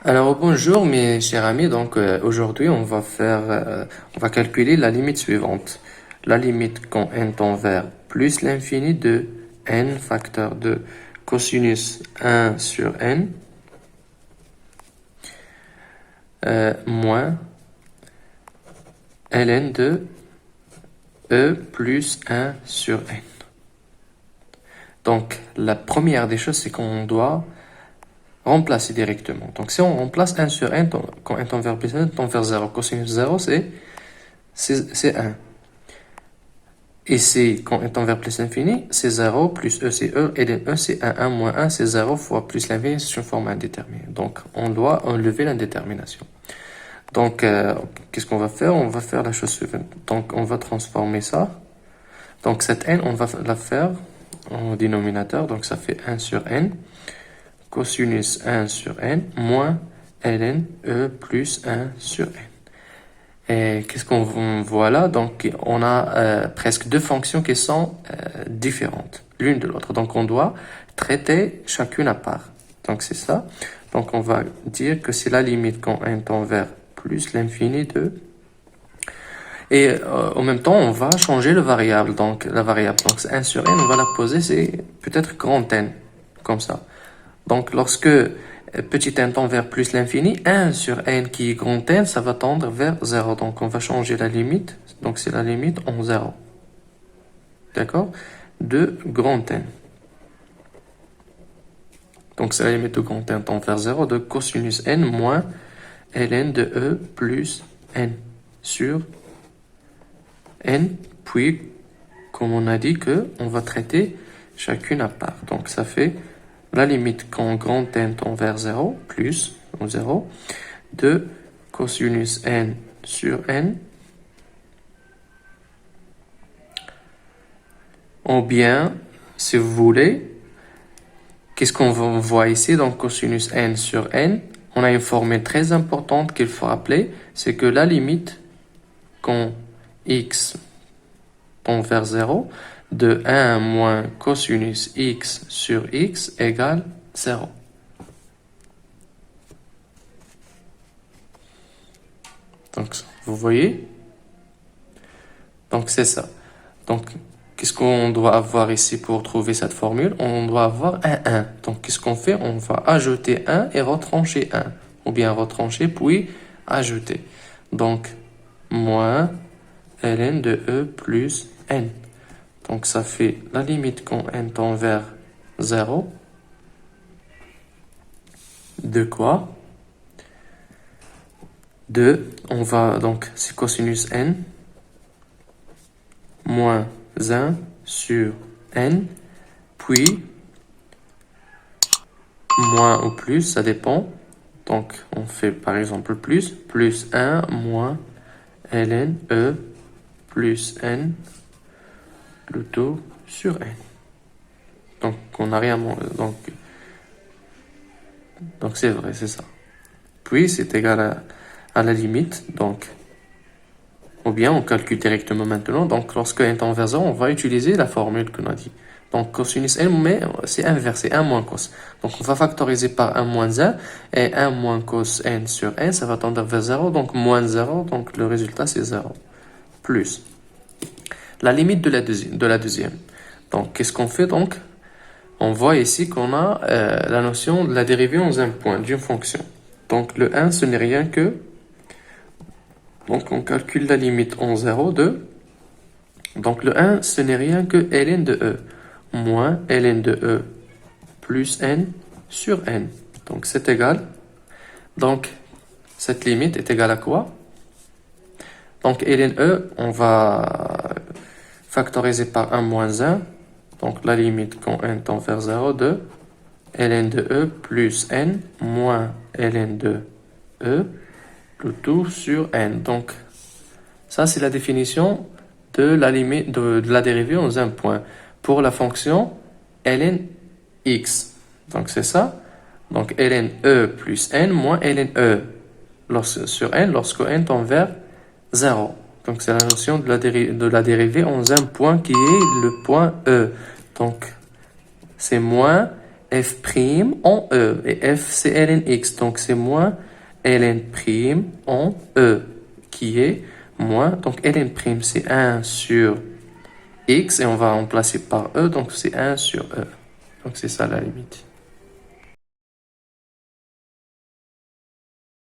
Alors bonjour mes chers amis, aujourd'hui on va calculer la limite suivante. La limite quand n tend vers plus l'infini de n facteur de cosinus 1 sur n moins ln de e plus 1 sur n. Donc la première des choses c'est qu'on doit remplacer directement. Donc si on remplace 1 sur n, quand n tend vers plus n tend vers 0, cosinus 0 c'est 1. Ici, quand n tend vers plus l'infini, c'est 0, plus e c'est e, et ln e c'est 1, 1 moins 1 c'est 0 fois plus l'infini, c'est une forme indéterminée. Donc on doit enlever l'indétermination. Donc qu'est-ce qu'on va faire? On va faire la chose suivante. Donc on va transformer ça. Donc cette n, on va la faire en dénominateur, donc ça fait 1 sur n, cosinus 1 sur n, moins ln e plus 1 sur n. Et qu'est-ce qu'on voit là? Donc, on a presque deux fonctions qui sont différentes l'une de l'autre. Donc, on doit traiter chacune à part. Donc, c'est ça. Donc, on va dire que c'est la limite quand n tend vers plus l'infini de... Et en même temps, on va changer le variable. Donc, la variable, donc c'est 1 sur n, on va la poser, c'est peut-être grand n, comme ça. Donc, lorsque petit n tend vers plus l'infini, 1 sur n qui est grand n, ça va tendre vers 0. Donc, on va changer la limite. Donc, c'est la limite en 0. D'accord? De grand n. Donc, c'est la limite de grand n tend vers 0 de cosinus n moins ln de e plus n sur n. Puis, comme on a dit on va traiter chacune à part. Donc, ça fait la limite quand grand n tend vers 0, plus, ou 0, de cosinus n sur n, ou bien, si vous voulez, qu'est-ce qu'on voit ici? Donc, cosinus n sur n, on a une formule très importante qu'il faut rappeler, c'est que la limite quand x tend vers 0, de 1 moins cosinus x sur x égale 0. Donc, vous voyez? Donc, c'est ça. Donc, qu'est-ce qu'on doit avoir ici pour trouver cette formule? On doit avoir un 1. Donc, qu'est-ce qu'on fait? On va ajouter 1 et retrancher 1. Ou bien retrancher, puis ajouter. Donc, moins ln de e plus n. Donc, ça fait la limite quand n tend vers 0. De quoi? On va donc, c'est cosinus n moins 1 sur n, puis moins ou plus, ça dépend. Donc, on fait par exemple plus 1 moins ln e plus n, le tout sur n. Donc, on n'a rien. Donc c'est vrai, c'est ça. Puis, c'est égal à la limite. Donc, ou bien on calcule directement maintenant. Donc, lorsque n tend vers 0, on va utiliser la formule qu'on a dit. Donc, cosinus n, mais c'est inversé, 1 moins cos. Donc, on va factoriser par 1 moins 1. Et 1 moins cos n sur n, ça va tendre vers 0. Donc, moins 0. Donc, le résultat, c'est 0. Plus la limite de la deuxième. Donc, qu'est-ce qu'on fait donc? On voit ici qu'on a la notion de la dérivée en un point d'une fonction. Donc, le 1, ce n'est rien que... Donc, on calcule la limite en 0 de... Donc, le 1, ce n'est rien que ln de e moins ln de e plus n sur n. Donc, c'est égal. Donc, cette limite est égale à quoi? Donc, ln e, on va factoriser par 1 moins 1. Donc, la limite quand n tend vers 0 de ln de e plus n moins ln de e, le tout sur n. Donc, ça, c'est la définition de la limite de la dérivée en un point pour la fonction ln x. Donc, c'est ça. Donc, ln e plus n moins ln e sur n lorsque n tend vers 0. Donc, c'est la notion de la dérivée en un point qui est le point E. Donc, c'est moins f' en E. Et f, c'est ln x. Donc, c'est moins ln' en E, qui est moins. Donc, ln', c'est 1 sur x. Et on va remplacer par E. Donc, c'est 1 sur E. Donc, c'est ça la limite.